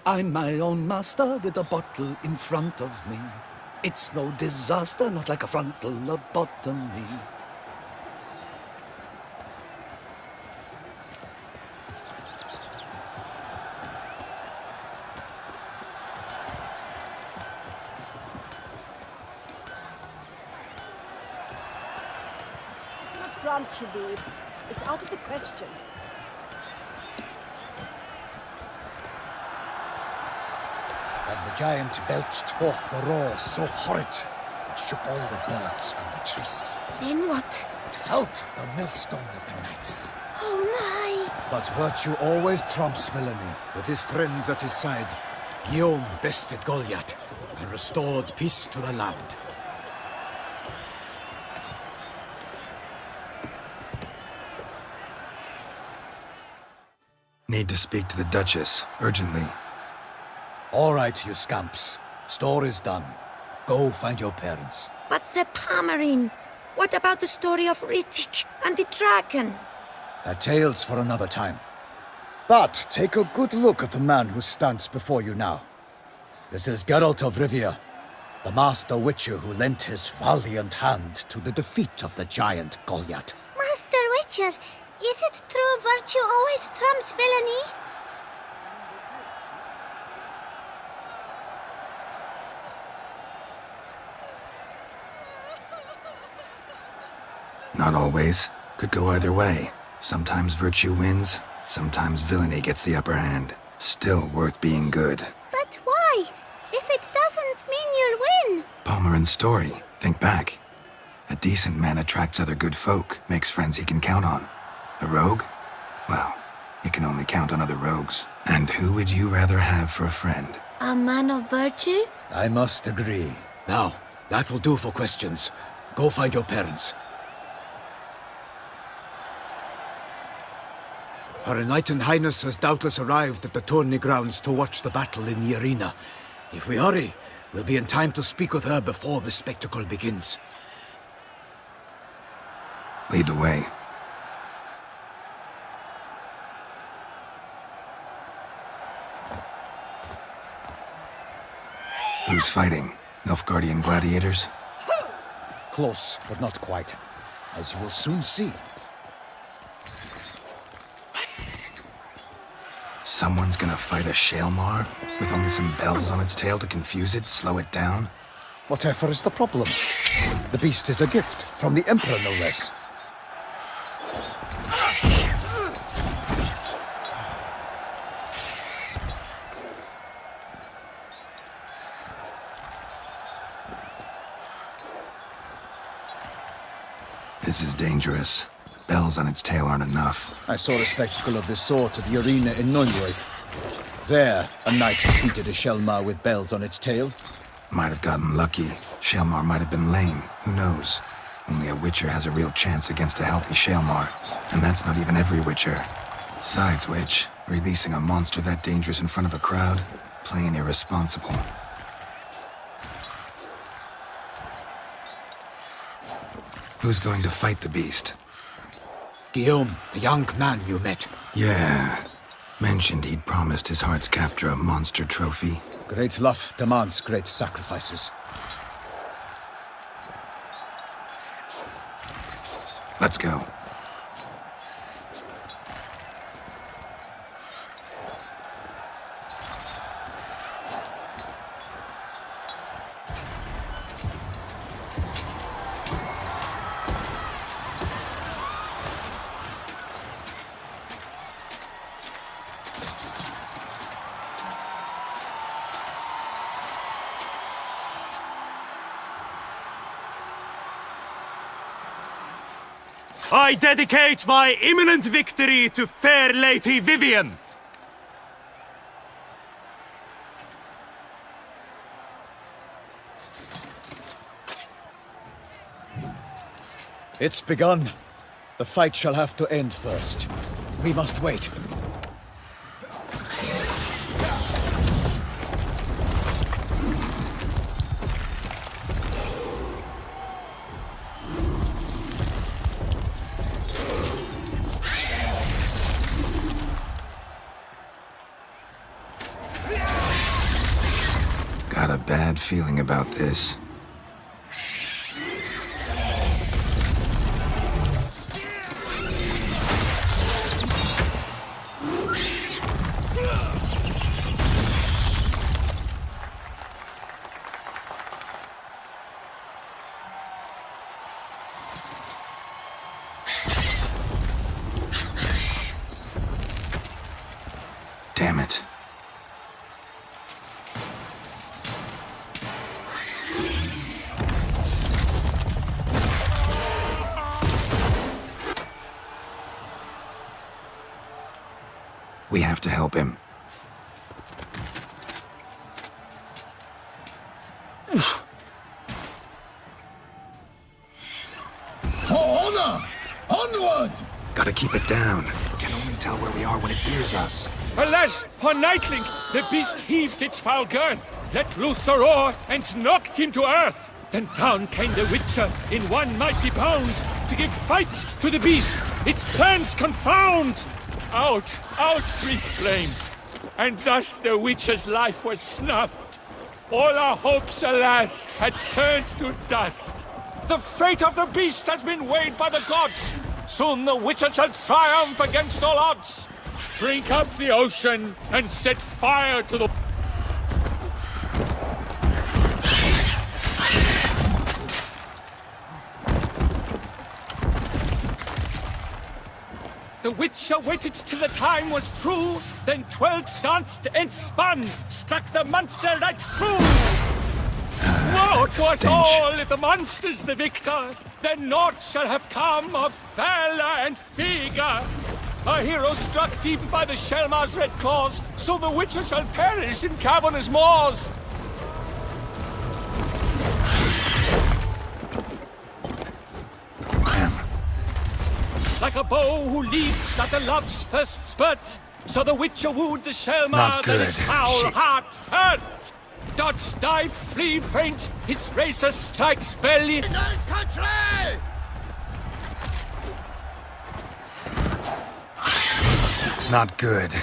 I'm my own master with a bottle in front of me. It's no disaster, not like a frontal lobotomy. Not grant you leave. It's out of the question. And the giant belched forth the roar so horrid, it shook all the birds from the trees. Then what? It held the millstone of the knights. Oh my! But virtue always trumps villainy. With his friends at his side, Guillaume bested Goliath and restored peace to the land. Need to speak to the Duchess, urgently. All right, you scamps. Story's done. Go find your parents. But Sir Palmerin, what about the story of Rittik and the dragon? They're tales for another time. But take a good look at the man who stands before you now. This is Geralt of Rivia, the master witcher who lent his valiant hand to the defeat of the giant Goliath. Master Witcher, is it true virtue always trumps villainy? Not always. Could go either way. Sometimes virtue wins, sometimes villainy gets the upper hand. Still worth being good. But why? If it doesn't mean you'll win. Palmerin's story. Think back. A decent man attracts other good folk, makes friends he can count on. A rogue? Well, he can only count on other rogues. And who would you rather have for a friend? A man of virtue? I must agree. Now, that will do for questions. Go find your parents. Her Enlightened Highness has doubtless arrived at the tourney grounds to watch the battle in the arena. If we hurry, we'll be in time to speak with her before the spectacle begins. Lead the way. Who's fighting? Nilfgaardian gladiators? Close, but not quite. As you will soon see. Someone's gonna fight a Shalmar? With only some bells on its tail to confuse it, slow it down? Whatever is the problem? The beast is a gift from the Emperor, no less. This is dangerous. Bells on its tail aren't enough. I saw a spectacle of this sort at the arena in Nunwood. There, a knight defeated a Shalmar with bells on its tail. Might have gotten lucky. Shalmar might have been lame. Who knows? Only a Witcher has a real chance against a healthy Shalmar. And that's not even every Witcher. Besides which, releasing a monster that dangerous in front of a crowd? Plain irresponsible. Who's going to fight the beast? Guillaume, the young man you met. Yeah. Mentioned he'd promised his heart's captor a monster trophy. Great love demands great sacrifices. Let's go. I dedicate my imminent victory to fair Lady Vivian! It's begun. The fight shall have to end first. We must wait. bad feeling about this. Damn it. We have to help him. For honor! Onward! Gotta keep it down. Can only tell where we are when it hears us. Alas, for Nightling, the beast heaved its foul girth, let loose a roar, and knocked him to earth. Then down came the Witcher in one mighty bound to give fight to the beast, its plans confound. Out breathed flame, and thus the Witcher's life was snuffed. All our hopes, alas, had turned to dust. The fate of the beast has been weighed by the gods. Soon the Witcher shall triumph against all odds. Drink up the ocean and set fire to the... The Witcher waited till the time was true, then twirled, danced, and spun, struck the monster right through. Woe to us all if the monster's the victor, then naught shall have come of Fella and Figa. A hero struck deep by the Shelmar's red claws, so the Witcher shall perish in cavernous maws. Like a bow who leaps at the love's first spurt, so the Witcher wooed the Shelmar, Not that good. his foul Shit. heart hurt. Dodge, dive, flee, faint, its racer strikes belly. Not good.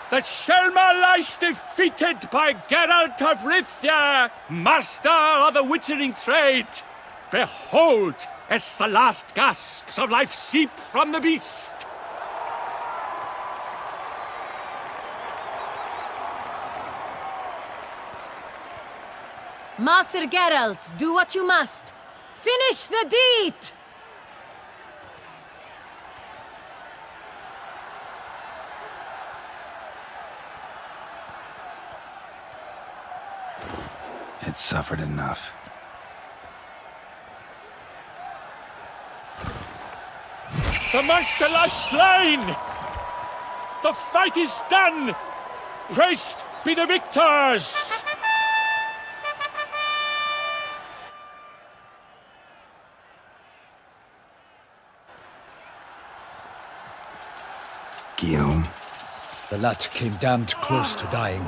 The Shelmar lies defeated by Geralt of Rivia, master of the witchering trade. Behold, as the last gasps of life seep from the beast. Master Geralt, do what you must. Finish the deed! It suffered enough. The monster lies slain! The fight is done! Praised be the victors! Guillaume, The lad came damned close to dying.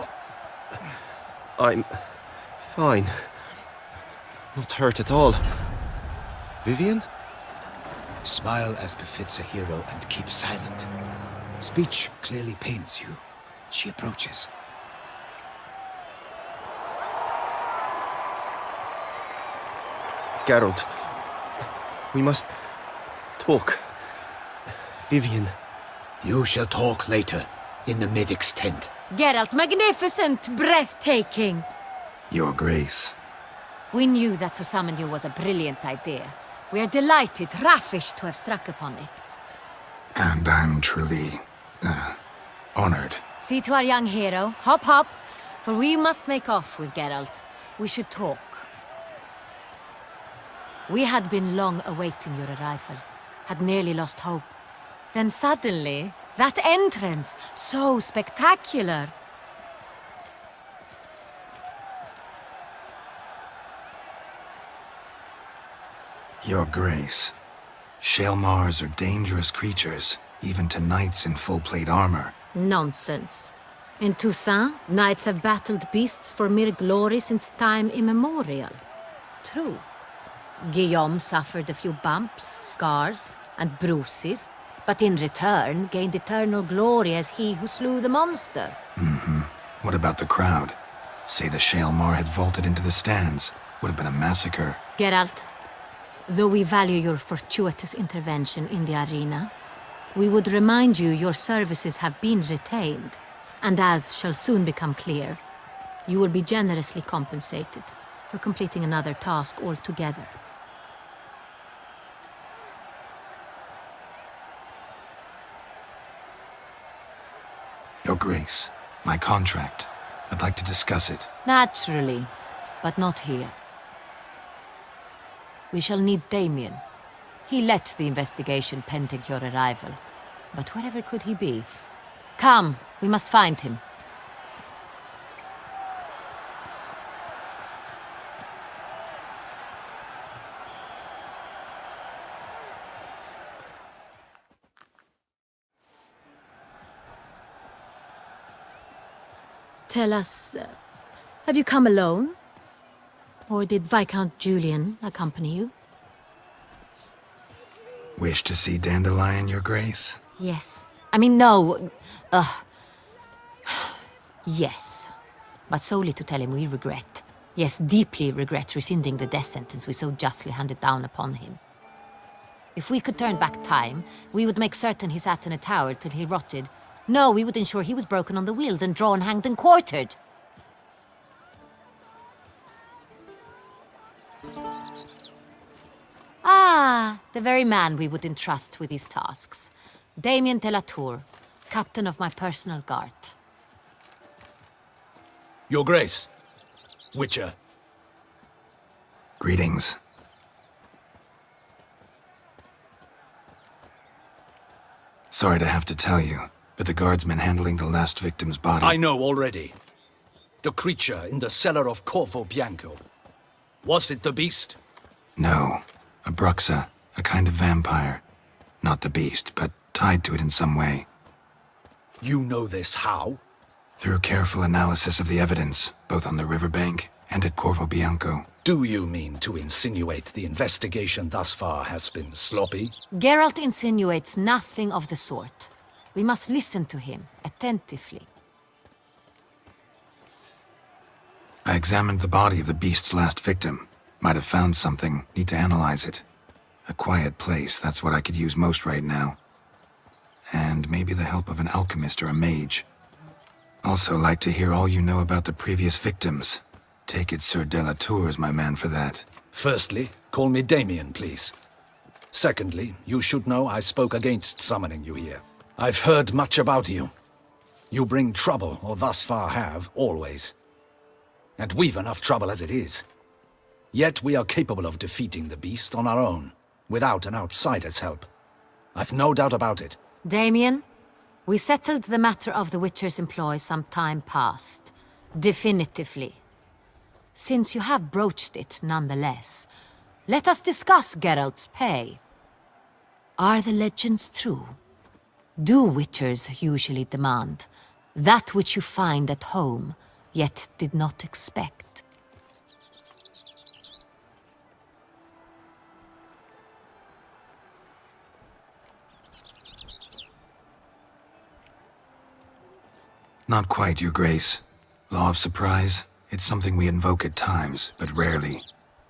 I'm fine. Not hurt at all. Vivian? Smile as befits a hero and keep silent. Speech clearly pains you. She approaches. Geralt, we must talk. Vivian. You shall talk later, in the medic's tent. Geralt, magnificent, breathtaking. Your Grace. We knew that to summon you was a brilliant idea. We are delighted, ravished to have struck upon it. And I'm truly, honored. See to our young hero. Hop, hop, for we must make off with Geralt. We should talk. We had been long awaiting your arrival, had nearly lost hope. Then suddenly, that entrance, so spectacular. Your Grace. Shelmars are dangerous creatures, even to knights in full-plate armor. Nonsense. In Toussaint, knights have battled beasts for mere glory since time immemorial. True. Guillaume suffered a few bumps, scars, and bruises, but in return gained eternal glory as he who slew the monster. What about the crowd? Say the Shaelmar had vaulted into the stands. Would have been a massacre. Geralt, though we value your fortuitous intervention in the arena, we would remind you your services have been retained, and as shall soon become clear, you will be generously compensated for completing another task altogether. Your Grace, my contract. I'd like to discuss it. Naturally, but not here. We shall need Damien. He led the investigation pending your arrival. But wherever could he be? Come, we must find him. Tell us, have you come alone? Or did Viscount Julian accompany you? Wish to see Dandelion, Your Grace? Yes. I mean, no. Yes. But solely to tell him we regret. Yes, deeply regret rescinding the death sentence we so justly handed down upon him. If we could turn back time, we would make certain he sat in a tower till he rotted. No, we would ensure he was broken on the wheel, then drawn, hanged, and quartered. Ah, the very man we would entrust with these tasks. Damien de la Tour, captain of my personal guard. Your Grace. Witcher. Greetings. Sorry to have to tell you, but the guardsman handling the last victim's body... I know already. The creature in the cellar of Corvo Bianco. Was it the beast? No. A Bruxa, a kind of vampire. Not the beast, but tied to it in some way. You know this how? Through careful analysis of the evidence, both on the riverbank and at Corvo Bianco. Do you mean to insinuate the investigation thus far has been sloppy? Geralt insinuates nothing of the sort. We must listen to him attentively. I examined the body of the beast's last victim. Might have found something, need to analyze it. A quiet place, that's what I could use most right now. And maybe the help of an alchemist or a mage. Also like to hear all you know about the previous victims. Take it Sir de la Tour is my man for that. Firstly, call me Damien, please. Secondly, you should know I spoke against summoning you here. I've heard much about you. You bring trouble, or thus far have, always. And we've enough trouble as it is. Yet we are capable of defeating the beast on our own, without an outsider's help. I've no doubt about it. Damien, we settled the matter of the Witcher's employ some time past. Definitively. Since you have broached it nonetheless, let us discuss Geralt's pay. Are the legends true? Do Witchers usually demand that which you find at home, yet did not expect? Not quite, Your Grace. Law of surprise, it's something we invoke at times, but rarely.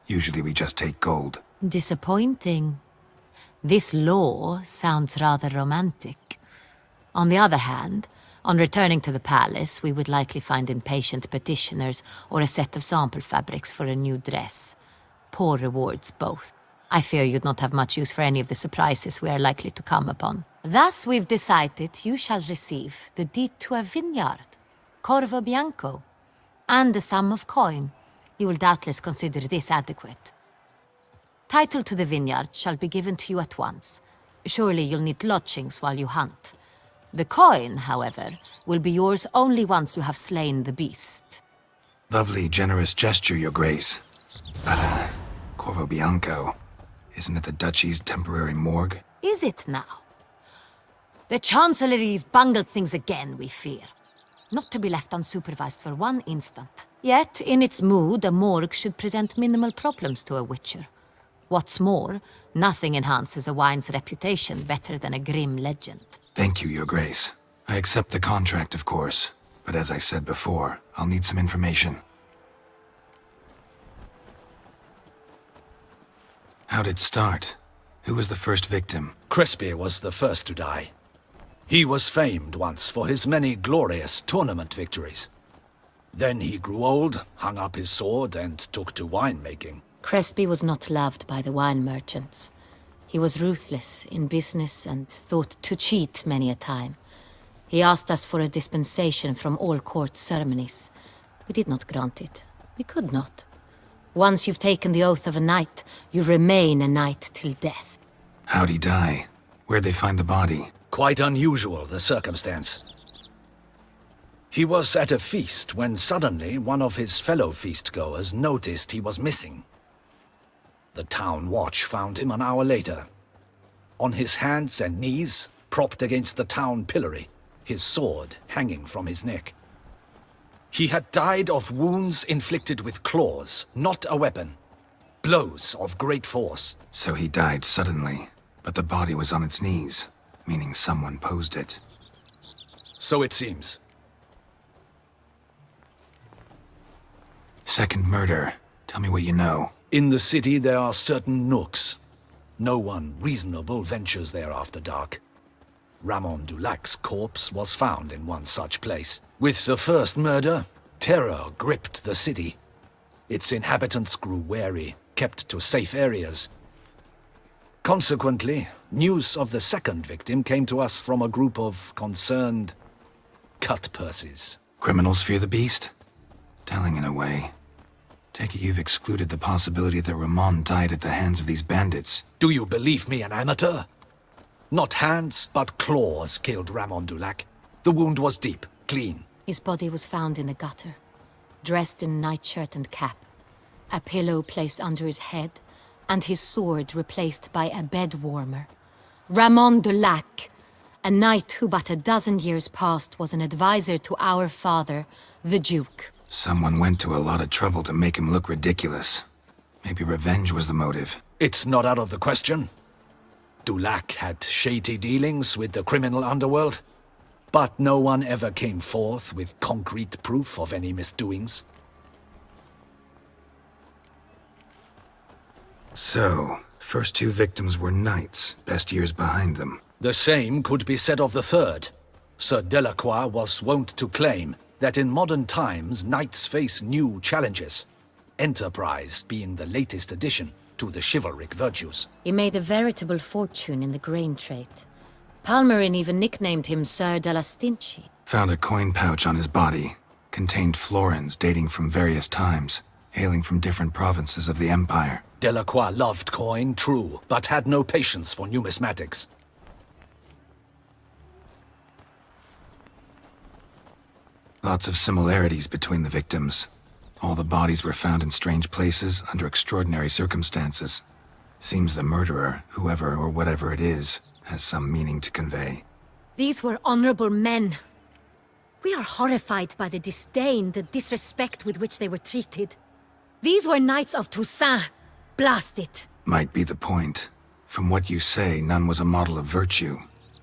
Usually we just take gold. Disappointing. This law sounds rather romantic. On the other hand, on returning to the palace, we would likely find impatient petitioners or a set of sample fabrics for a new dress. Poor rewards both. I fear you'd not have much use for any of the surprises we are likely to come upon. Thus we've decided you shall receive the deed to a vineyard, Corvo Bianco, and a sum of coin. You will doubtless consider this adequate. Title to the vineyard shall be given to you at once. Surely you'll need lodgings while you hunt. The coin, however, will be yours only once you have slain the beast. Lovely, generous gesture, Your Grace. But, Corvo Bianco, isn't it the Duchy's temporary morgue? Is it now? The Chancellery's bungled things again, we fear. not to be left unsupervised for one instant. Yet, in its mood, a morgue should present minimal problems to a witcher. What's more, nothing enhances a wine's reputation better than a grim legend. Thank you, Your Grace. I accept the contract, of course. But as I said before, I'll need some information. How'd it start? Who was the first victim? Crespi was the first to die. He was famed once for his many glorious tournament victories. Then he grew old, hung up his sword, and took to winemaking. Crespi was not loved by the wine merchants. He was ruthless in business and thought to cheat many a time. He asked us for a dispensation from all court ceremonies. We did not grant it. We could not. Once you've taken the oath of a knight, you remain a knight till death. How'd he die? Where'd they find the body? Quite unusual, the circumstance. He was at a feast when suddenly one of his fellow feastgoers noticed he was missing. The town watch found him an hour later. On his hands and knees, propped against the town pillory, his sword hanging from his neck. He had died of wounds inflicted with claws, not a weapon. Blows of great force. So he died suddenly, but the body was on its knees, meaning someone posed it. So it seems. Second murder. Tell me what you know. In the city there are certain nooks. No one reasonable ventures there after dark. Ramon Dulac's corpse was found in one such place. With the first murder, terror gripped the city. Its inhabitants grew wary, kept to safe areas. Consequently, news of the second victim came to us from a group of concerned cut-purses. Criminals fear the beast? Telling in a way. Take it you've excluded the possibility that Ramon died at the hands of these bandits. Do you believe me an amateur? Not hands, but claws killed Ramon Dulac. The wound was deep, clean. His body was found in the gutter, dressed in nightshirt and cap, a pillow placed under his head, and his sword replaced by a bed warmer. Ramon Dulac, a knight who but a dozen years past was an advisor to our father, the Duke. Someone went to a lot of trouble to make him look ridiculous. Maybe revenge was the motive. It's not out of the question. Dulac had shady dealings with the criminal underworld, but no one ever came forth with concrete proof of any misdoings. So, first two victims were knights, best years behind them. The same could be said of the third. Sir Delacroix was wont to claim that in modern times knights face new challenges, enterprise being the latest addition to the chivalric virtues. He made a veritable fortune in the grain trade. Palmerin even nicknamed him Sir de la Stinchi. Found a coin pouch on his body. Contained florins dating from various times, hailing from different provinces of the Empire. Delacroix loved coin, true, but had no patience for numismatics. Lots of similarities between the victims. All the bodies were found in strange places under extraordinary circumstances. Seems the murderer, whoever or whatever it is, has some meaning to convey. These were honorable men. We are horrified by the disdain, the disrespect with which they were treated. These were knights of Toussaint. Blast it. Might be the point. From what you say, none was a model of virtue.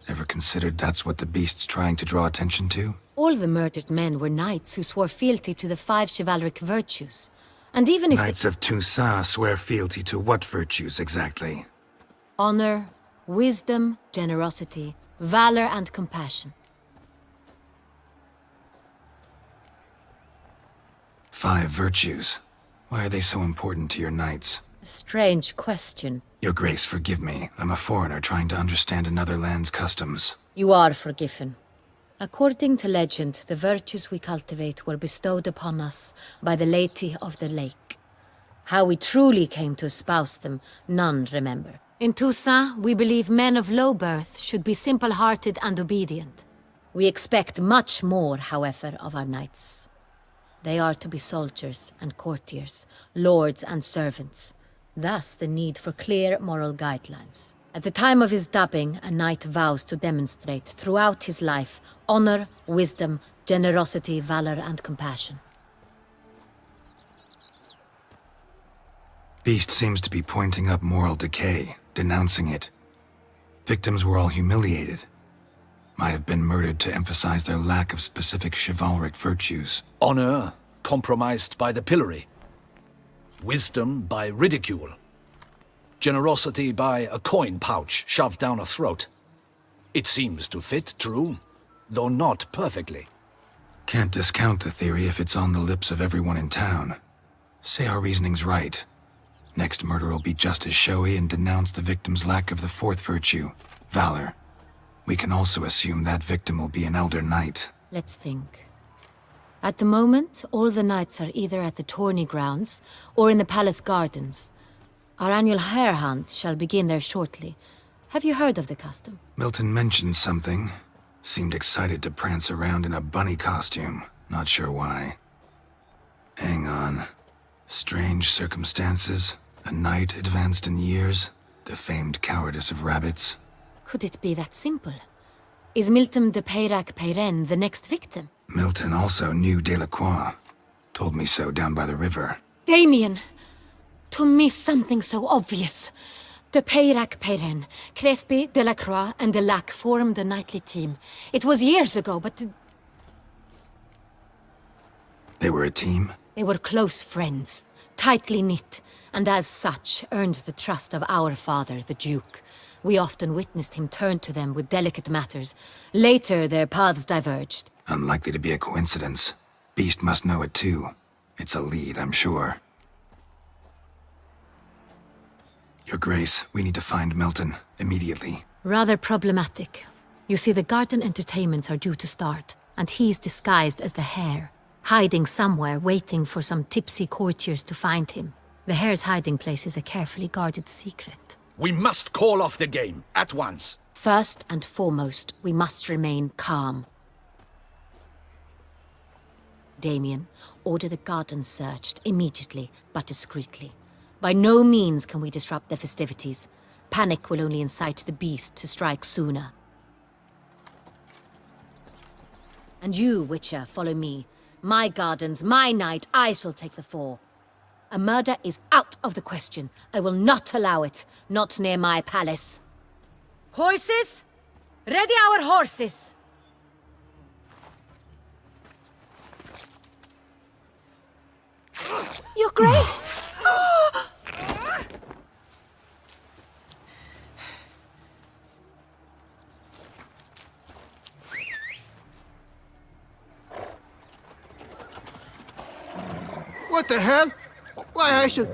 Ever considered that's what the beast's trying to draw attention to? All the murdered men were knights who swore fealty to the 5 chivalric virtues. And even if Knights of Toussaint swear fealty to what virtues exactly? honor, wisdom, generosity, valor, and compassion. 5 virtues. Why are they so important to your knights? A strange question. Your Grace, forgive me. I'm a foreigner trying to understand another land's customs. You are forgiven. According to legend, the virtues we cultivate were bestowed upon us by the Lady of the Lake. How we truly came to espouse them, none remember. In Toussaint, we believe men of low birth should be simple-hearted and obedient. We expect much more, however, of our knights. They are to be soldiers and courtiers, lords and servants. Thus the need for clear moral guidelines. At the time of his dubbing, a knight vows to demonstrate throughout his life honor, wisdom, generosity, valor, and compassion. Beast seems to be pointing up moral decay, denouncing it. Victims were all humiliated. Might have been murdered to emphasize their lack of specific chivalric virtues. Honor compromised by the pillory. Wisdom by ridicule. Generosity by a coin pouch shoved down a throat. It seems to fit, true, though not perfectly. Can't discount the theory if it's on the lips of everyone in town. Say our reasoning's right. Next murder will be just as showy and denounce the victim's lack of the fourth virtue, valor. We can also assume that victim will be an elder knight. Let's think. At the moment, all the knights are either at the tourney grounds or in the palace gardens. Our annual hare hunt shall begin there shortly. Have you heard of the custom? Milton mentioned something. Seemed excited to prance around in a bunny costume. Not sure why. Hang on. Strange circumstances. A knight advanced in years. The famed cowardice of rabbits. Could it be that simple? Is Milton de Peyrac Peyren the next victim? Milton also knew Delacroix. Told me so down by the river. Damien! To miss something so obvious. De Peyrac Peyren, Crespi, Delacroix, and Delac formed a knightly team. It was years ago, but They were a team? they were close friends, tightly knit, and as such earned the trust of our father, the Duke. We often witnessed him turn to them with delicate matters. Later, their paths diverged. Unlikely to be a coincidence. Beast must know it too. It's a lead, I'm sure. Your Grace, we need to find Milton, immediately. Rather problematic. You see, the garden entertainments are due to start, and he's disguised as the hare, hiding somewhere, waiting for some tipsy courtiers to find him. The hare's hiding place is a carefully guarded secret. We must call off the game, at once. First and foremost, we must remain calm. Damien, order the garden searched immediately, but discreetly. By no means can we disrupt the festivities. Panic will only incite the beast to strike sooner. And you, Witcher, follow me. My gardens, my night, I shall take the fall. A murder is out of the question. I will not allow it. Not near my palace. Horses? Ready our horses! Your Grace! What the hell? Why, I should...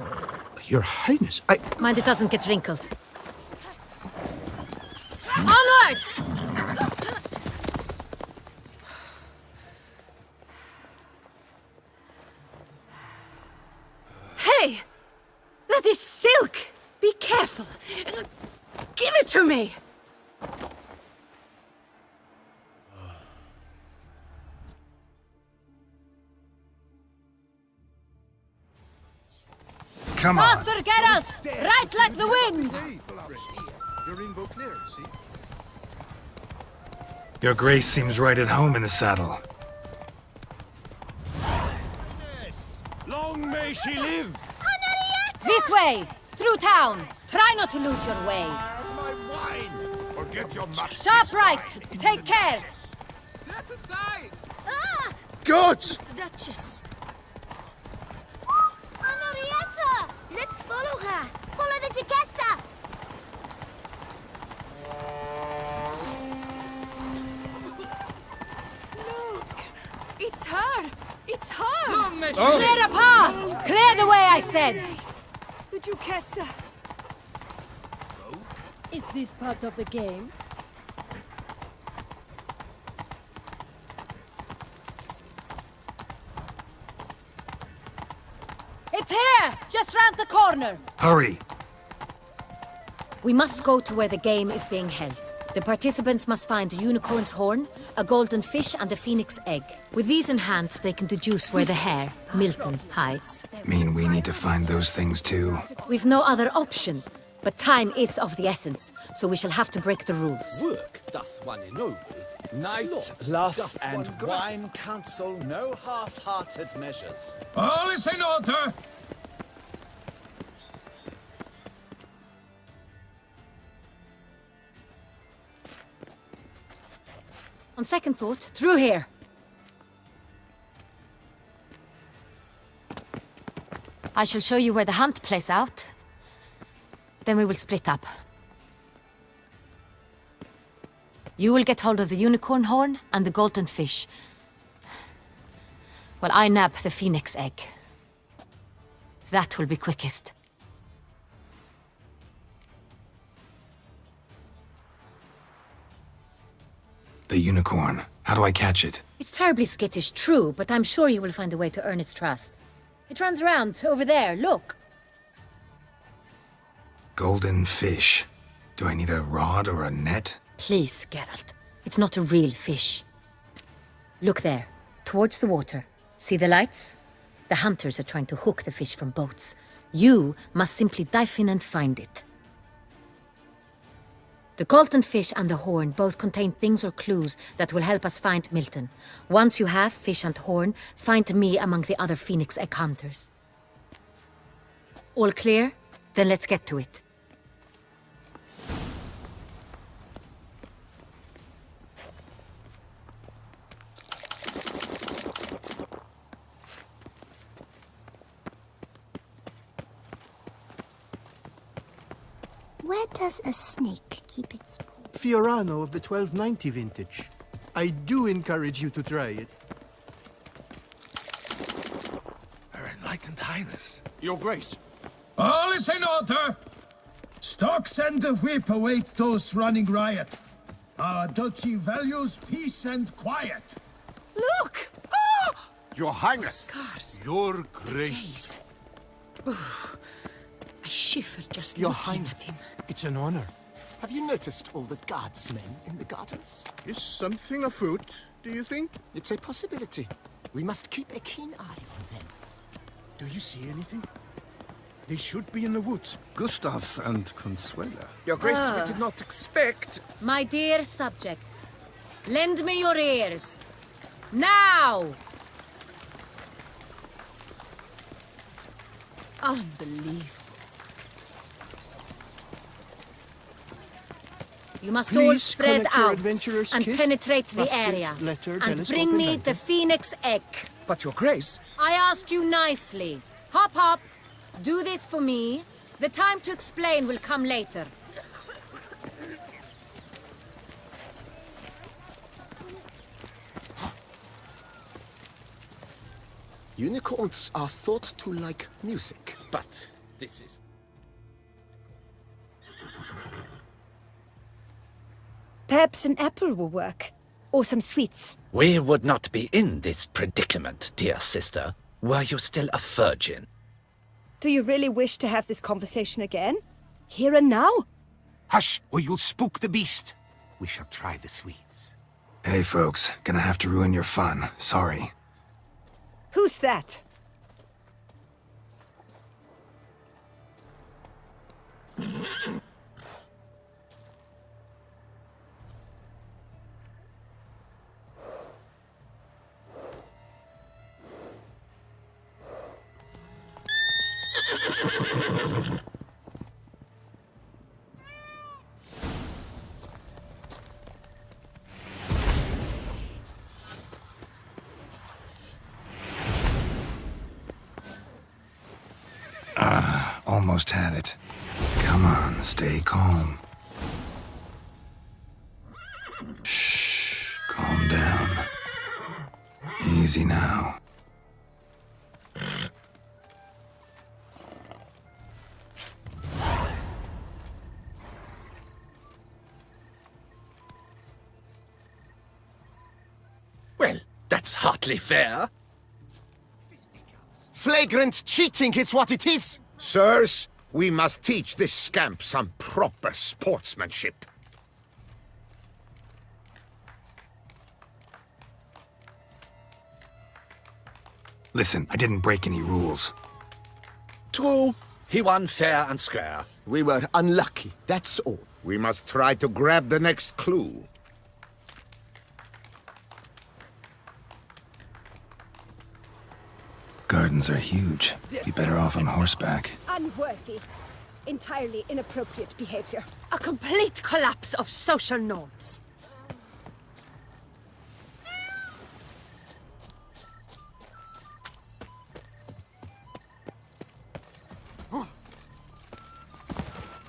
Your Highness, Mind it doesn't get wrinkled. Onward! Hey! That is silk! Be careful! Give it to me! Come on! Faster, Geralt! Right like the wind! Your Grace seems right at home in the saddle. Long may she live! This way! Through town! Try not to lose your way! Sharp right! Take care! Step aside! Gods! Duchess. Henrietta! Let's follow her. Follow the Duchessa. Look! It's her! It's her! Long may she Clear a path! Clear the way, I said! The Duchessa. Is this part of the game? It's here! Just round the corner! Hurry! We must go to where the game is being held. The participants must find a unicorn's horn, a golden fish, and a phoenix egg. With these in hand, they can deduce where the hare, Milton, hides. Mean we need to find those things too? We've no other option. But time is of the essence, so we shall have to break the rules. Work doth one ennoble. Night, Sloth laugh, doth and one wine counsel no half-hearted measures. All is in order. On second thought, through here. I shall show you where the hunt plays out. Then we will split up. You will get hold of the unicorn horn and the golden fish. While I nab the phoenix egg. That will be quickest. The unicorn. How do I catch it? It's terribly skittish, true, but I'm sure you will find a way to earn its trust. It runs around over there, look. Golden fish. Do I need a rod or a net? Please, Geralt. It's not a real fish. Look there, towards the water. See the lights? The hunters are trying to hook the fish from boats. You must simply dive in and find it. The golden fish and the horn both contain things or clues that will help us find Milton. Once you have fish and horn, find me among the other phoenix egg hunters. All clear? Then let's get to it. Where does a snake keep its paw? Fiorano of the 1290 vintage. I do encourage you to try it. Her Enlightened Highness. Your Grace. All is in order. Stocks and the whip await those running riot. Our duchy values peace and quiet. Look! Your Highness. Scars. Your Grace. I shiver just Your looking Highness, at him. it's an honor. Have you noticed all the guardsmen in the gardens? Is something afoot, do you think? It's a possibility. We must keep a keen eye on them. Do you see anything? They should be in the woods. Gustav and Consuela. Your Grace, we did not expect. My dear subjects, lend me your ears. Now! Unbelievable. You must all Please spread collect your out adventurer's and kit, penetrate the basket, area. letter, And telescope, bring and me lantern. the phoenix egg. But Your Grace. I ask you nicely. Hop, hop. Do this for me. The time to explain will come later. Unicorns are thought to like music. But this is... Perhaps an apple will work. Or some sweets. We would not be in this predicament, dear sister, were you still a virgin. Do you really wish to have this conversation again? Here and now? Hush, or you'll spook the beast. We shall try the sweets. Hey folks, gonna have to ruin your fun. Sorry. Who's that? Almost had it. Come on, stay calm. Shh, calm down. Easy now. Well, that's hardly fair. Flagrant cheating is what it is! Sirs, we must teach this scamp some proper sportsmanship. Listen, I didn't break any rules. True. He won fair and square. We were unlucky, that's all. We must try to grab the next clue. Gardens are huge. Be better off on horseback. Unworthy. Entirely inappropriate behavior. A complete collapse of social norms.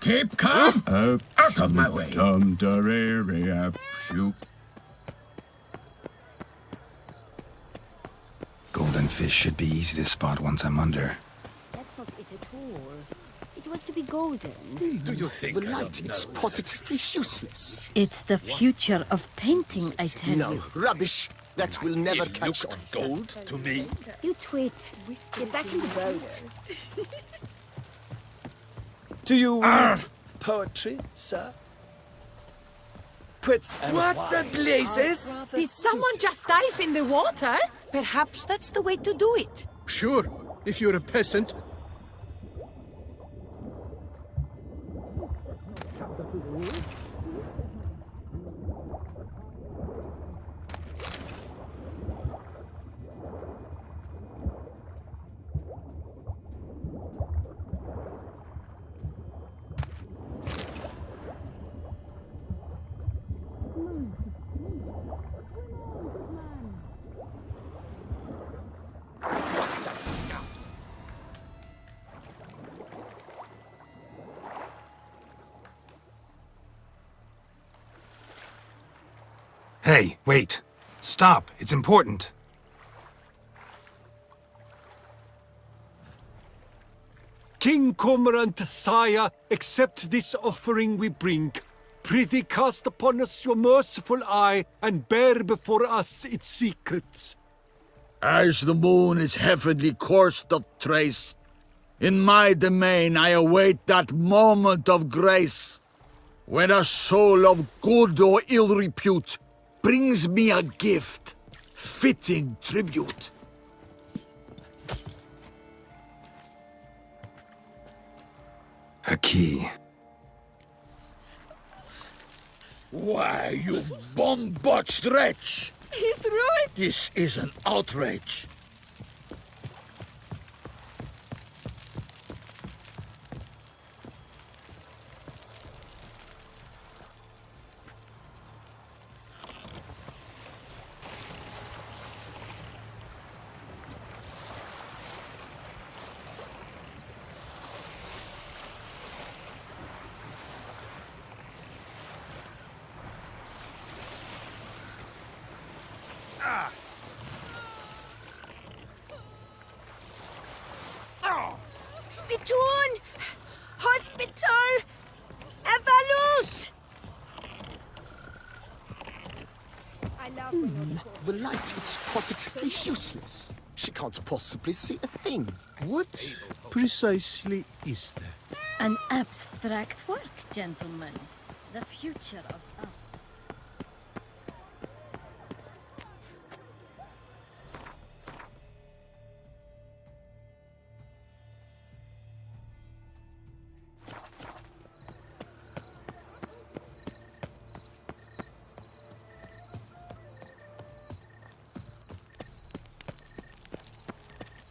Keep calm! Out of my way! Golden fish should be easy to spot once I'm under. That's not it at all. It was to be golden. Do you think The light, it's positively useless. It's the future of painting, I tell No, you. rubbish. That will never catch on. gold to me? You twit. Get back in the boat. Do you read poetry, sir? Quits and What the blazes? Did someone just dive in the water? Perhaps that's the way to do it. Sure, if you're a peasant. Hey, wait. Stop. It's important. King Cormorant, sire, accept this offering we bring. Prithee cast upon us your merciful eye, and bear before us its secrets. As the moon is heavenly course doth trace, in my domain I await that moment of grace, when a soul of good or ill repute brings me a gift, fitting tribute. A key. Why, you bomb-botched wretch! He's ruined! This is an outrage. Spittoon! Hospital! Evalus! I love when The light, it's positively useless. She can't possibly see a thing. What precisely is that? An abstract work, gentlemen. The future of art.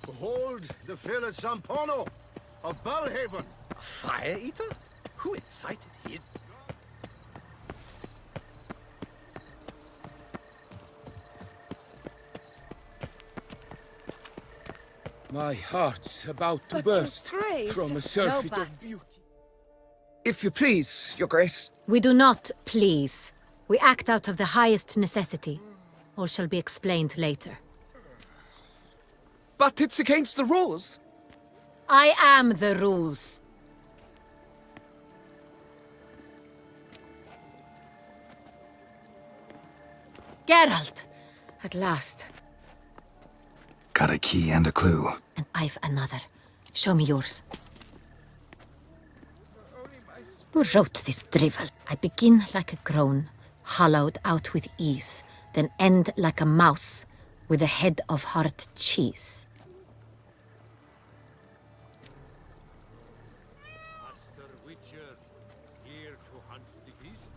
Behold the fair Zampono of Balhaven. A fire eater? Who incited him? My heart's about to But burst your grace. from a surfeit No of buts. beauty. If you please, your grace. We do not please. We act out of the highest necessity. All shall be explained later. But it's against the rules. I am the rules. Geralt! At last. Got a key and a clue. And I've another. Show me yours. Who wrote this drivel? I begin like a groan, hollowed out with ease, then end like a mouse with a head of hard cheese. here to hunt the beast?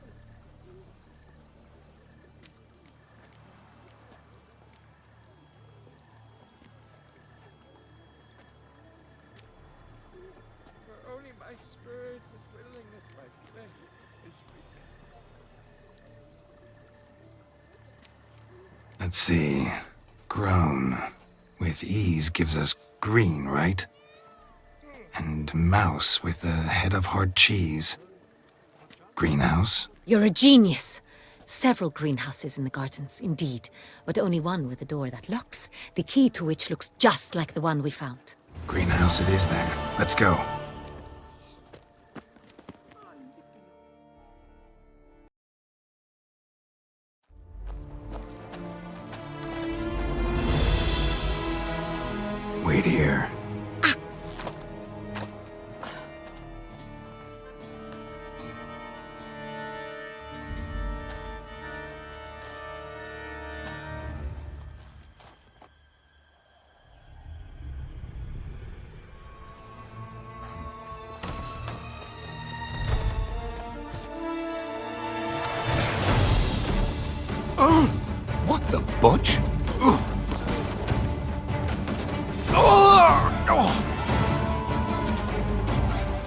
For only my spirit is willing as my flesh is weak. Let's see. Grown. With ease gives us green, right? And mouse with the head of hard cheese. Greenhouse? You're a genius. Several greenhouses in the gardens, indeed, but only one with a door that locks, the key to which looks just like the one we found. Greenhouse it is then. Let's go. Wait here. What the butch?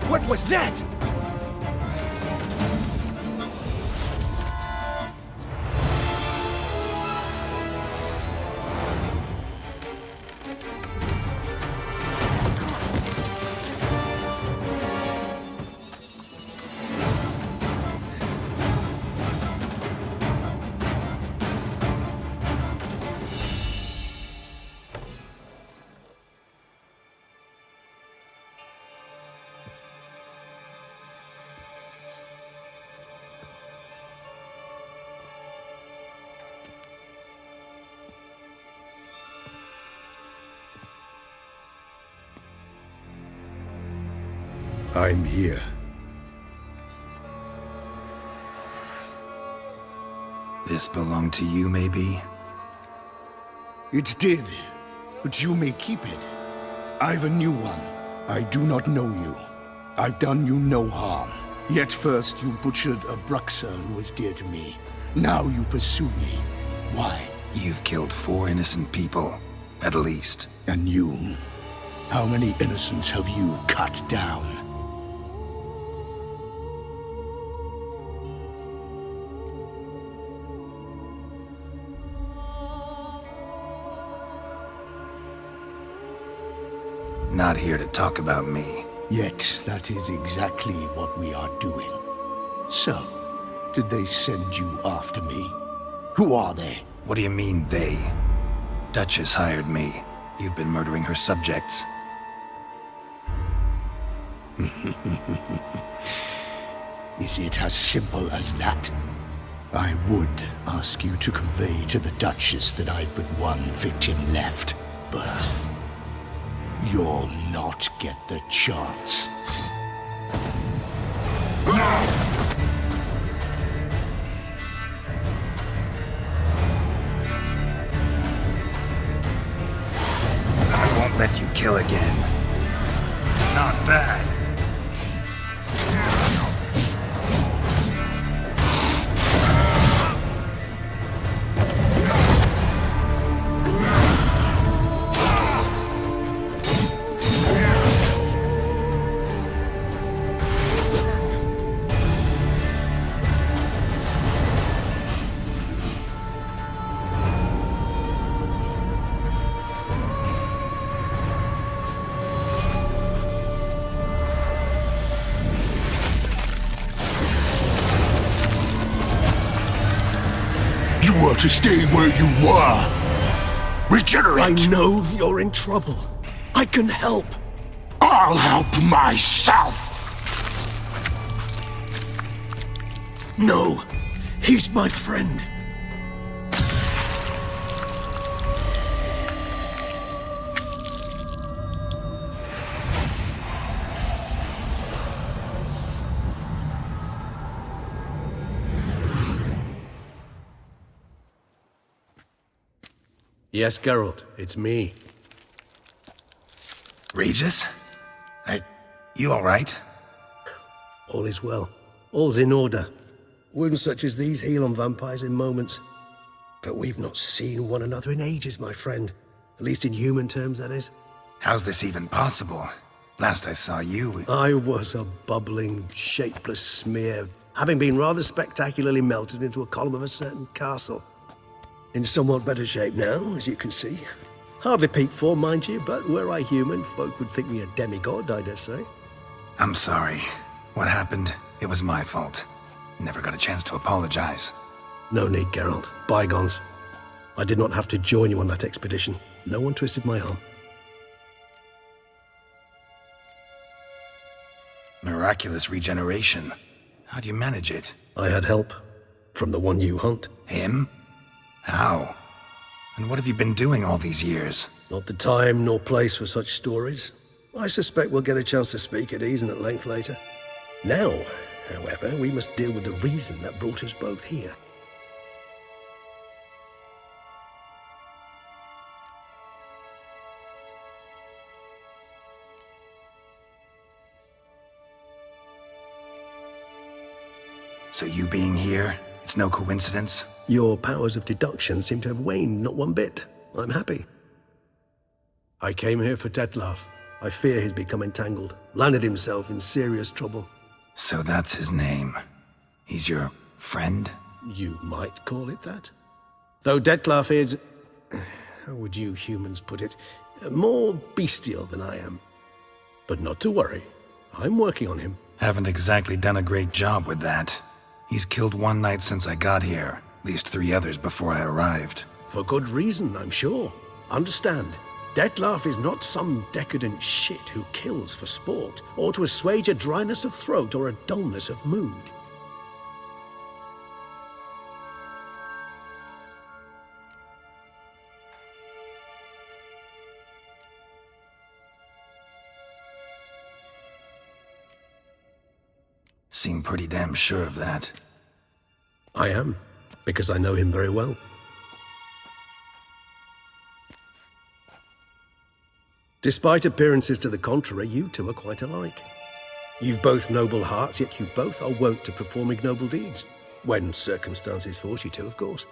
What was that? I'm here. This belonged to you, maybe? It did, but you may keep it. I've a new one. I do not know you. I've done you no harm. Yet first you butchered a Bruxer who was dear to me. Now you pursue me. Why? You've killed 4 innocent people, at least. And you? How many innocents have you cut down? Not here to talk about me. Yet that is exactly what we are doing. So, did they send you after me? Who are they? What do you mean, they? Duchess hired me. You've been murdering her subjects. Is it as simple as that? I would ask you to convey to the Duchess that I've but one victim left, but you'll not get the chance. I won't let you kill again. Not bad. You were to stay where you were. Regenerate! I know you're in trouble. I can help. I'll help myself! No, he's my friend. Yes, Geralt, it's me. Regis? You all right? All is well. All's in order. Wounds such as these heal on vampires in moments. But we've not seen one another in ages, my friend. At least in human terms, that is. How's this even possible? Last I saw you... I was a bubbling, shapeless smear, having been rather spectacularly melted into a column of a certain castle. In somewhat better shape now, as you can see. Hardly peak form, mind you, but were I human, folk would think me a demigod, I dare say. I'm sorry. What happened? It was my fault. Never got a chance to apologize. No need, Geralt. Bygones. I did not have to join you on that expedition. No one twisted my arm. Miraculous regeneration. How do you manage it? I had help. From the one you hunt. Him? How? And what have you been doing all these years? Not the time nor place for such stories. I suspect we'll get a chance to speak at ease and at length later. Now, however, we must deal with the reason that brought us both here. So you being here, it's no coincidence? Your powers of deduction seem to have waned not one bit. I'm happy. I came here for Detlef. I fear he's become entangled, landed himself in serious trouble. So that's his name. He's your friend? You might call it that. Though Detlef is, how would you humans put it, more bestial than I am. But not to worry. I'm working on him. Haven't exactly done a great job with that. He's killed one knight since I got here, at least 3 others before I arrived. For good reason, I'm sure. Understand, Detlef is not some decadent shit who kills for sport, or to assuage a dryness of throat or a dullness of mood. Seem pretty damn sure of that. I am, because I know him very well. Despite appearances to the contrary, you two are quite alike. You've both noble hearts, yet you both are wont to perform ignoble deeds. When circumstances force you to, of course.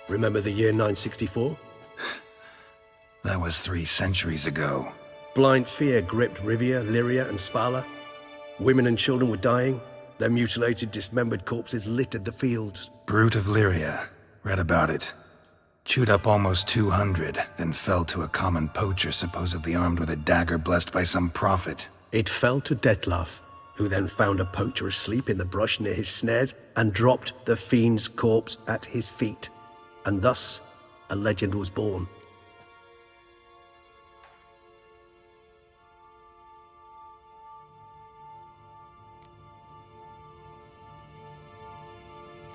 Remember the year 964? That was 3 centuries ago. Blind fear gripped Rivia, Lyria, and Spala. Women and children were dying. Their mutilated, dismembered corpses littered the fields. Brute of Lyria. Read about it. Chewed up almost 200, then fell to a common poacher supposedly armed with a dagger blessed by some prophet. It fell to Detlef, who then found a poacher asleep in the brush near his snares and dropped the fiend's corpse at his feet. And thus, a legend was born.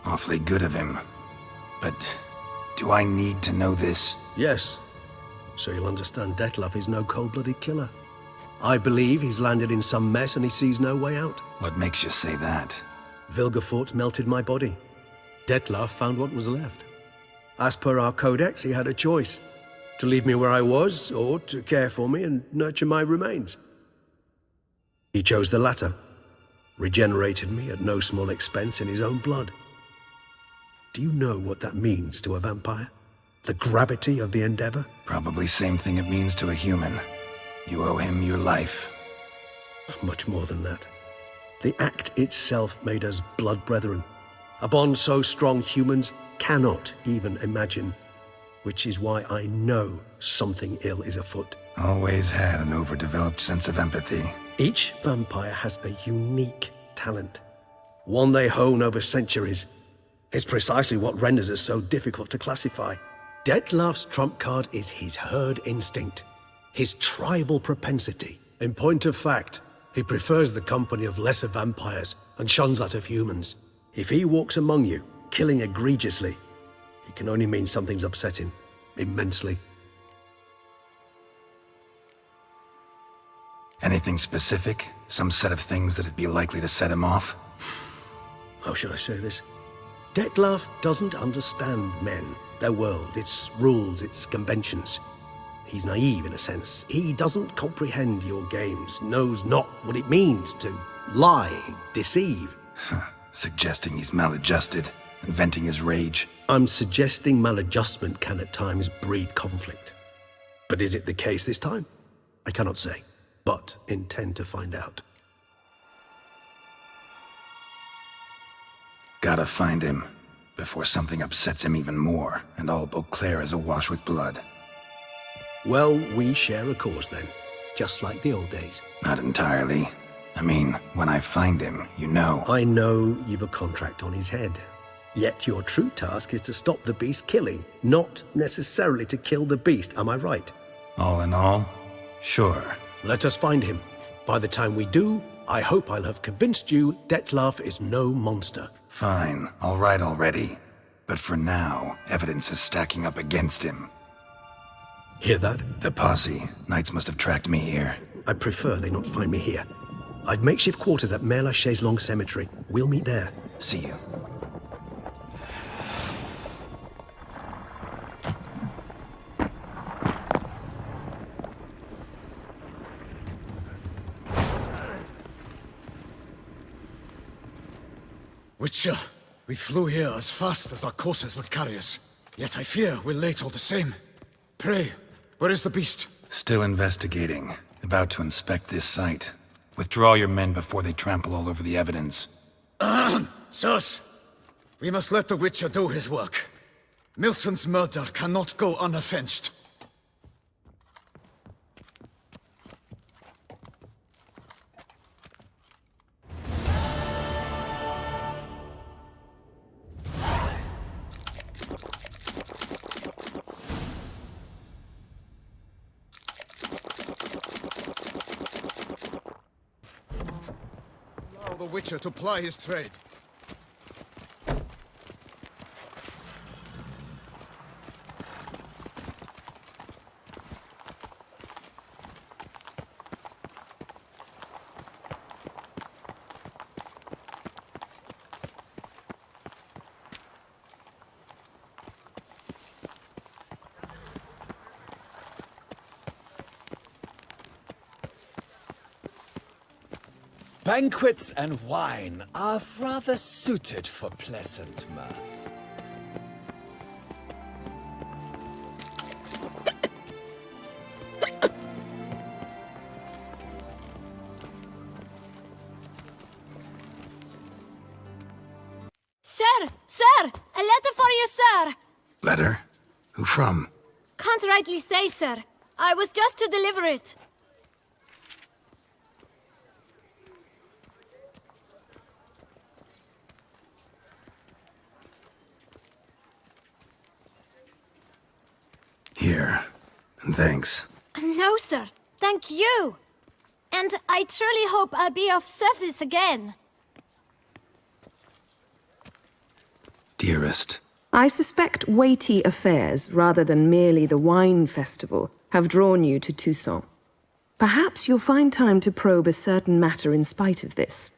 Awfully good of him. But do I need to know this? Yes. So you'll understand Detlef is no cold-blooded killer. I believe he's landed in some mess and he sees no way out. What makes you say that? Vilgefortz melted my body. Detlef found what was left. As per our codex, he had a choice. To leave me where I was, or to care for me and nurture my remains. He chose the latter. Regenerated me at no small expense in his own blood. Do you know what that means to a vampire? The gravity of the endeavor? Probably same thing it means to a human. You owe him your life. Much more than that. The act itself made us blood brethren. A bond so strong humans cannot even imagine. Which is why I know something ill is afoot. Always had an overdeveloped sense of empathy. Each vampire has a unique talent. One they hone over centuries. It's precisely what renders it so difficult to classify. Detlef's trump card is his herd instinct, his tribal propensity. In point of fact, he prefers the company of lesser vampires and shuns that of humans. If he walks among you, killing egregiously, it can only mean something's upset him, immensely. Anything specific? Some set of things that'd be likely to set him off? How should I say this? Detlef doesn't understand men, their world, its rules, its conventions. He's naive in a sense. He doesn't comprehend your games, knows not what it means to lie, deceive. Suggesting he's maladjusted and venting his rage. I'm suggesting maladjustment can at times breed conflict. But is it the case this time? I cannot say, but intend to find out. Gotta find him, before something upsets him even more, and all Beauclair is awash with blood. Well, we share a cause then, just like the old days. Not entirely. I mean, when I find him, you know. I know you've a contract on his head. Yet your true task is to stop the beast killing, not necessarily to kill the beast, am I right? All in all, sure. Let us find him. By the time we do, I hope I'll have convinced you Detlef is no monster. Fine, all right already. But for now, evidence is stacking up against him. Hear that? The posse. Knights must have tracked me here. I'd prefer they not find me here. I've makeshift quarters at Mère la Chaise-Longue Cemetery. We'll meet there. See you. Witcher, we flew here as fast as our courses would carry us. Yet I fear we're late all the same. Pray, where is the beast? Still investigating. About to inspect this site. Withdraw your men before they trample all over the evidence. Sirs, we must let the Witcher do his work. Milton's murder cannot go unavenged. Allow the Witcher to ply his trade. Banquets and wine are rather suited for pleasant mirth. Sir! Sir! A letter for you, sir! Letter? Who from? Can't rightly say, sir. I was just to deliver it. Here. And thanks. No, sir. Thank you. And I truly hope I'll be of service again. Dearest. I suspect weighty affairs, rather than merely the wine festival, have drawn you to Toussaint. Perhaps you'll find time to probe a certain matter in spite of this.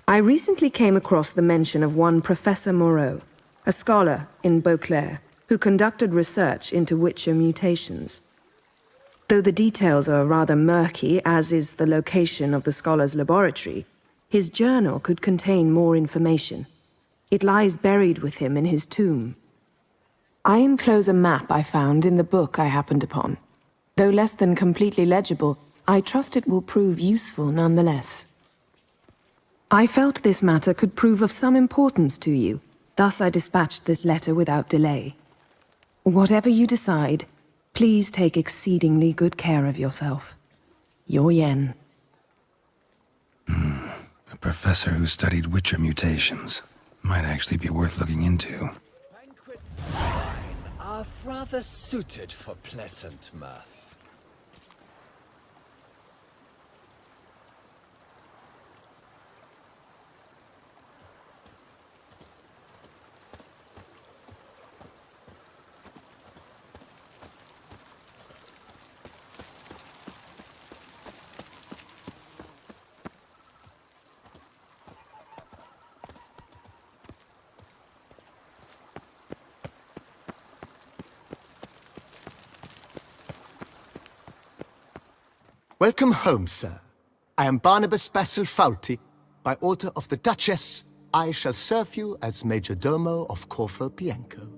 I recently came across the mention of one Professor Moreau, a scholar in Beauclair, who conducted research into Witcher mutations. Though the details are rather murky, as is the location of the scholar's laboratory, his journal could contain more information. It lies buried with him in his tomb. I enclose a map I found in the book I happened upon. Though less than completely legible, I trust it will prove useful nonetheless. I felt this matter could prove of some importance to you, thus I dispatched this letter without delay. Whatever you decide, please take exceedingly good care of yourself. Your Yen. A professor who studied Witcher mutations. Might actually be worth looking into. Banquets and wine are rather suited for pleasant mirth. Welcome home, sir. I am Barnabas Basil Fawlty. By order of the Duchess, I shall serve you as Major Domo of Corvo Bianco.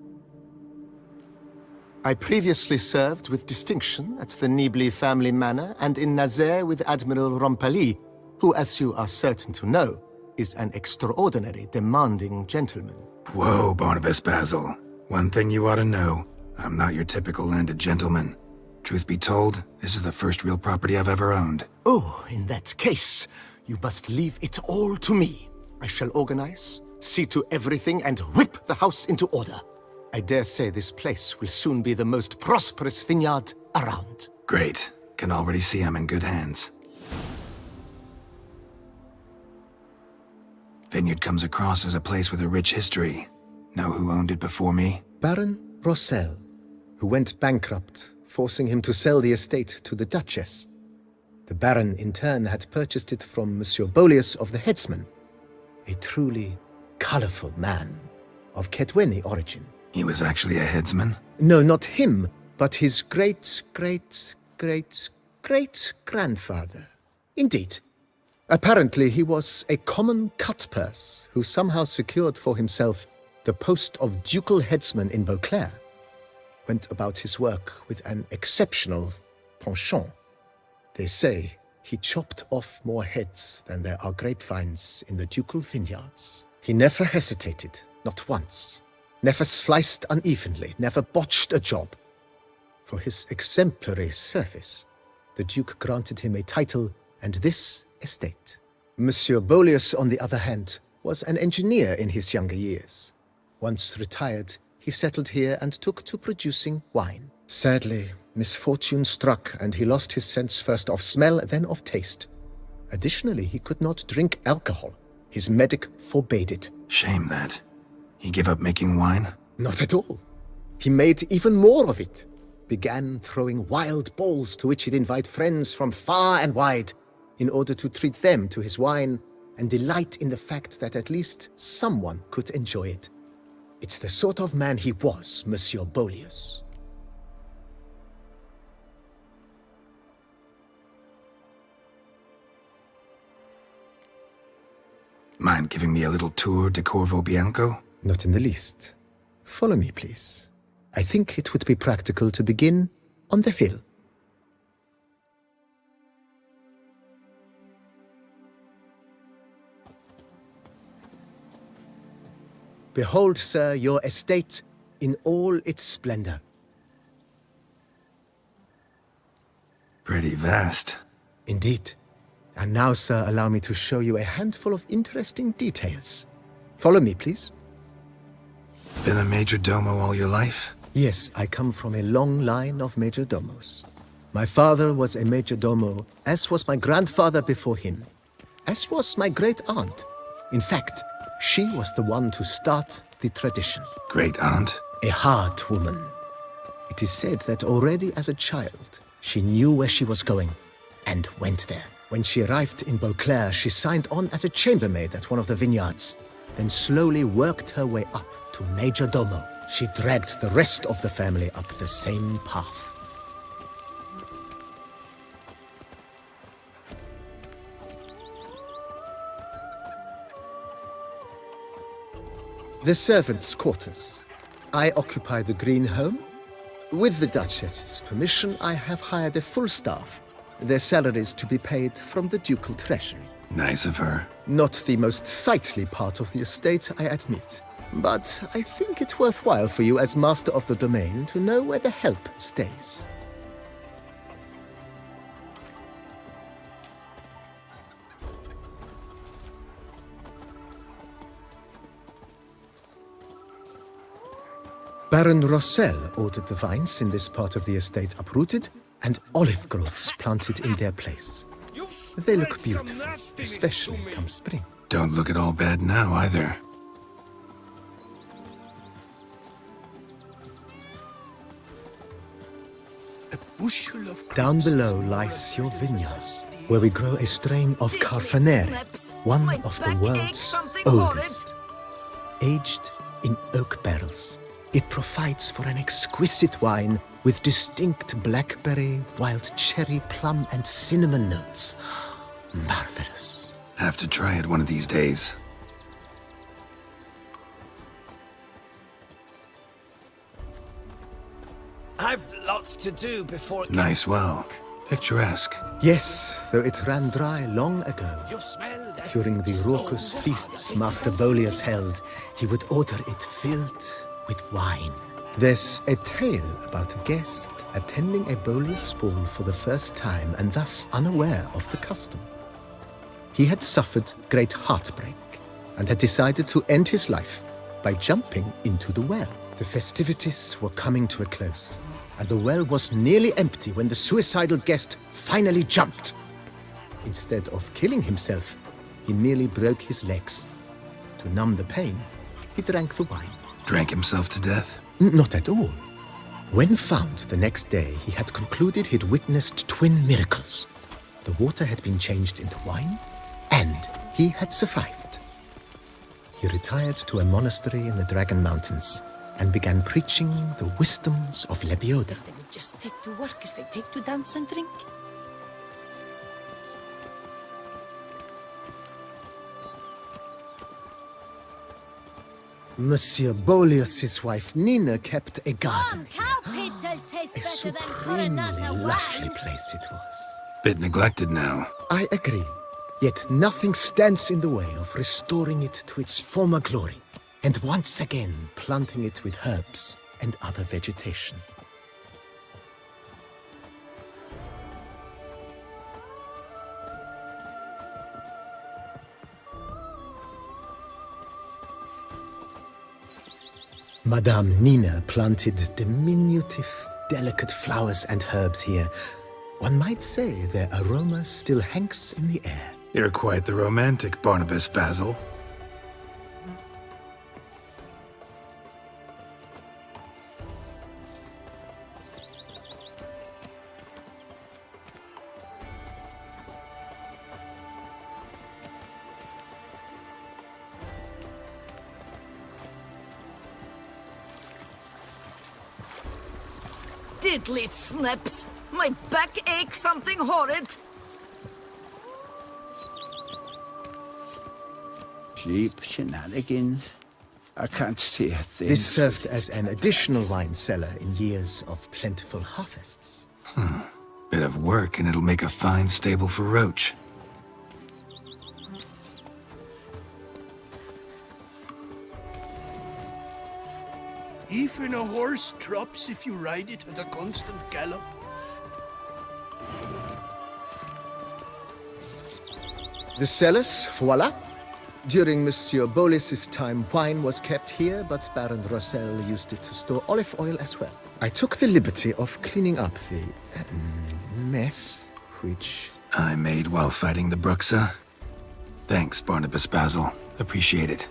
I previously served with distinction at the Nibli family manor and in Nazaire with Admiral Rompali, who, as you are certain to know, is an extraordinary demanding gentleman. Whoa, Barnabas Basil. One thing you ought to know. I'm not your typical landed gentleman. Truth be told, this is the first real property I've ever owned. Oh, in that case, you must leave it all to me. I shall organize, see to everything, and whip the house into order. I dare say this place will soon be the most prosperous vineyard around. Great. Can already see I'm in good hands. Vineyard comes across as a place with a rich history. Know who owned it before me? Baron Rossel, who went bankrupt, forcing him to sell the estate to the Duchess. The Baron, in turn, had purchased it from Monsieur Bolius of the Headsman, a truly colorful man of Kedweni origin. He was actually a headsman? No, not him, but his great-great-great-great-grandfather. Indeed. Apparently, he was a common cutpurse who somehow secured for himself the post of ducal headsman in Beauclair. Went about his work with an exceptional penchant. They say he chopped off more heads than there are grapevines in the ducal vineyards. He never hesitated, not once. Never sliced unevenly, never botched a job. For his exemplary service, the Duke granted him a title and this estate. Monsieur Bolius, on the other hand, was an engineer in his younger years. Once retired, he settled here and took to producing wine. Sadly, misfortune struck and he lost his sense first of smell, then of taste. Additionally, he could not drink alcohol. His medic forbade it. Shame that. He gave up making wine? Not at all. He made even more of it. Began throwing wild balls to which he'd invite friends from far and wide in order to treat them to his wine and delight in the fact that at least someone could enjoy it. It's the sort of man he was, Monsieur Bolius. Mind giving me a little tour de Corvo Bianco? Not in the least. Follow me, please. I think it would be practical to begin on the hill. Behold, sir, your estate in all its splendor. Pretty vast. Indeed. And now, sir, allow me to show you a handful of interesting details. Follow me, please. Been a major domo all your life? Yes, I come from a long line of major domos. My father was a major domo, as was my grandfather before him, as was my great-aunt. In fact, she was the one to start the tradition. Great-aunt? A hard woman. It is said that already as a child, she knew where she was going and went there. When she arrived in Beauclair, she signed on as a chambermaid at one of the vineyards, then slowly worked her way up to Major Domo. She dragged the rest of the family up the same path. The servants' quarters. I occupy the green home. With the Duchess's permission, I have hired a full staff. Their salaries to be paid from the ducal treasury. Nice of her. Not the most sightly part of the estate, I admit. But I think it worthwhile for you as master of the domain to know where the help stays. Baron Rossel ordered the vines in this part of the estate uprooted and olive groves planted in their place. They look beautiful, especially come spring. Don't look at all bad now, either. Down below lies your vineyard, where we grow a strain of Carfanere, one of the world's oldest. Aged in oak barrels, it provides for an exquisite wine with distinct blackberry, wild cherry, plum, and cinnamon notes. Marvelous. Have to try it one of these days. I've lots to do before... Nice well. Picturesque. Yes, though it ran dry long ago. You smell that? During the raucous feasts Master Bolius held, he would order it filled with wine. There's a tale about a guest attending a Bolius ball for the first time and thus unaware of the custom. He had suffered great heartbreak and had decided to end his life by jumping into the well. The festivities were coming to a close, and the well was nearly empty when the suicidal guest finally jumped. Instead of killing himself, he merely broke his legs. To numb the pain, he drank the wine. Drank himself to death? Not at all. When found the next day, he had concluded he'd witnessed twin miracles. The water had been changed into wine, and he had survived. He retired to a monastery in the Dragon Mountains and began preaching the wisdoms of Lebioda. They would just take to work as they take to dance and drink. Monsieur Bolius's wife Nina kept a garden. Cowpittle tastes A better than supremely Coronata lovely wine. place it was. Bit neglected now. I agree. Yet nothing stands in the way of restoring it to its former glory, and once again planting it with herbs and other vegetation. Madame Nina planted diminutive, delicate flowers and herbs here. One might say their aroma still hangs in the air. You're quite the romantic, Barnabas Basil. Diddly snips! My back aches something horrid! Cheap shenanigans. I can't see a thing. This served as an additional wine cellar in years of plentiful harvests. Bit of work and it'll make a fine stable for Roach. Even a horse drops if you ride it at a constant gallop. The cellars, voila. During Monsieur Bolis's time, wine was kept here, but Baron Rossel used it to store olive oil as well. I took the liberty of cleaning up the mess, which... I made while fighting the Bruxa. Thanks, Barnabas Basil. Appreciate it.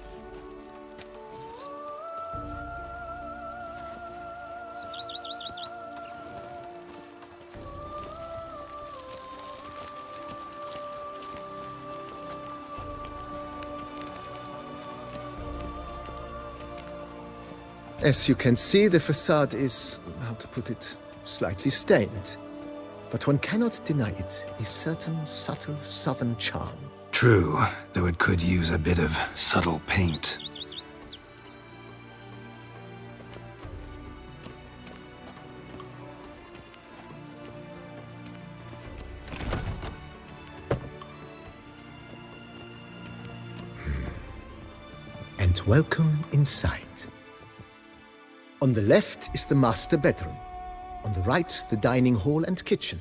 As you can see, the facade is, how to put it, slightly stained. But one cannot deny it a certain subtle southern charm. True, though it could use a bit of subtle paint. And welcome inside. On the left is the master bedroom. On the right, the dining hall and kitchen.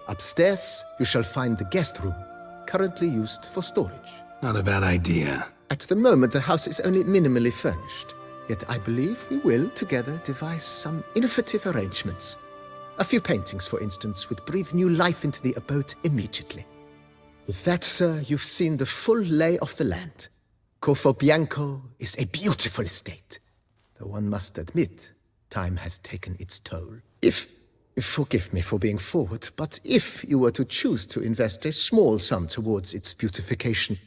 Upstairs, you shall find the guest room, currently used for storage. Not a bad idea. At the moment, the house is only minimally furnished. Yet I believe we will, together, devise some innovative arrangements. A few paintings, for instance, would breathe new life into the abode immediately. With that, sir, you've seen the full lay of the land. Corfo Bianco is a beautiful estate. Though one must admit, time has taken its toll. Forgive me for being forward, but if you were to choose to invest a small sum towards its beautification,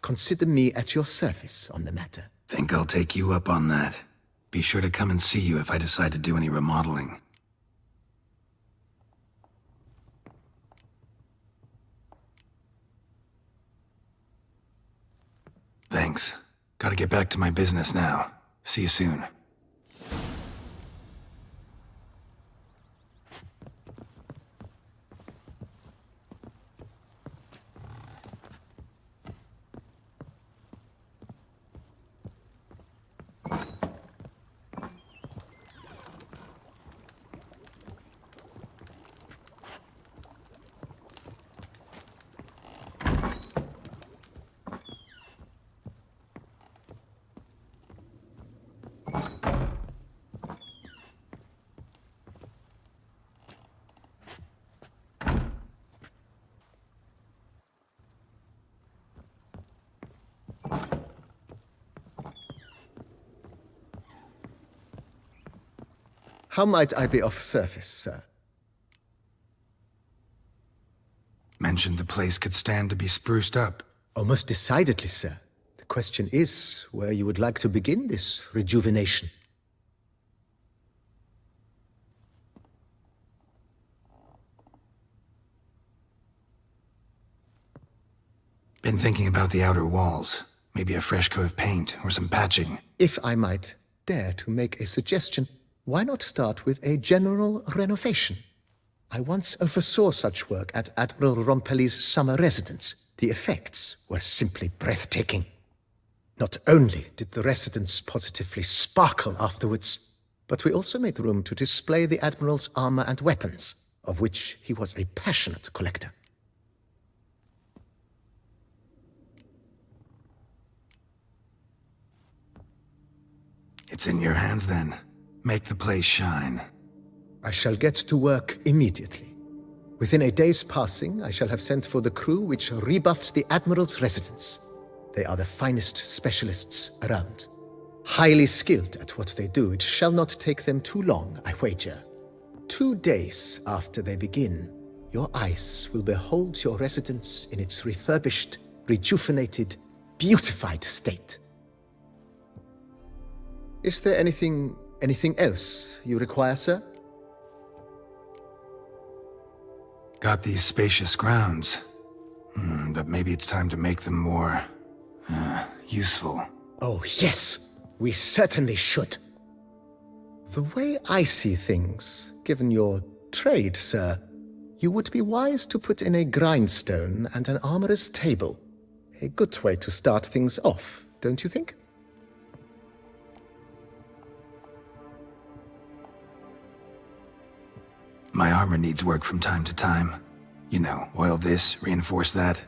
consider me at your service on the matter. Think I'll take you up on that. Be sure to come and see you if I decide to do any remodeling. Thanks. Gotta get back to my business now. See you soon. How might I be of service, sir? Mentioned the place could stand to be spruced up. Oh, most decidedly, sir. The question is where you would like to begin this rejuvenation. Been thinking about the outer walls. Maybe a fresh coat of paint or some patching. If I might dare to make a suggestion, why not start with a general renovation? I once oversaw such work at Admiral Rompelli's summer residence. The effects were simply breathtaking. Not only did the residence positively sparkle afterwards, but we also made room to display the Admiral's armor and weapons, of which he was a passionate collector. It's in your hands then. Make the place shine. I shall get to work immediately. Within a day's passing, I shall have sent for the crew which rebuffed the Admiral's residence. They are the finest specialists around. Highly skilled at what they do, it shall not take them too long, I wager. 2 days after they begin, your eyes will behold your residence in its refurbished, rejuvenated, beautified state. Is there anything else you require, sir? Got these spacious grounds. But maybe it's time to make them more... useful. Oh, yes! We certainly should. The way I see things, given your trade, sir, you would be wise to put in a grindstone and an armorer's table. A good way to start things off, don't you think? My armor needs work from time to time. You know, oil this, reinforce that.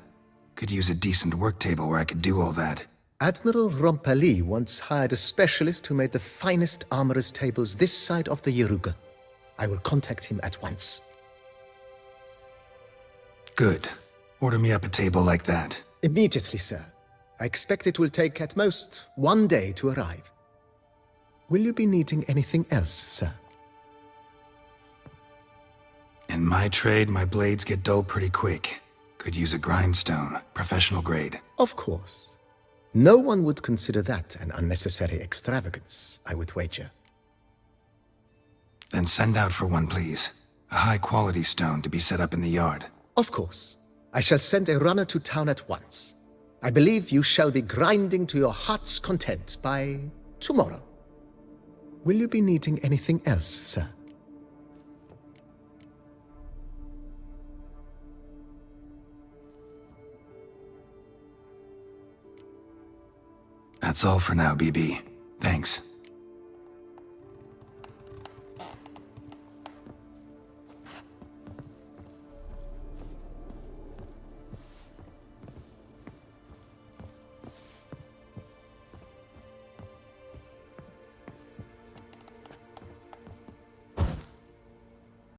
Could use a decent work table where I could do all that. Admiral Rompelli once hired a specialist who made the finest armorer's tables this side of the Yaruga. I will contact him at once. Good. Order me up a table like that. Immediately, sir. I expect it will take at most 1 day to arrive. Will you be needing anything else, sir? In my trade, my blades get dull pretty quick. Could use a grindstone, professional grade. Of course. No one would consider that an unnecessary extravagance, I would wager. Then send out for one, please. A high-quality stone to be set up in the yard. Of course. I shall send a runner to town at once. I believe you shall be grinding to your heart's content by tomorrow. Will you be needing anything else, sir? That's all for now, BB. Thanks.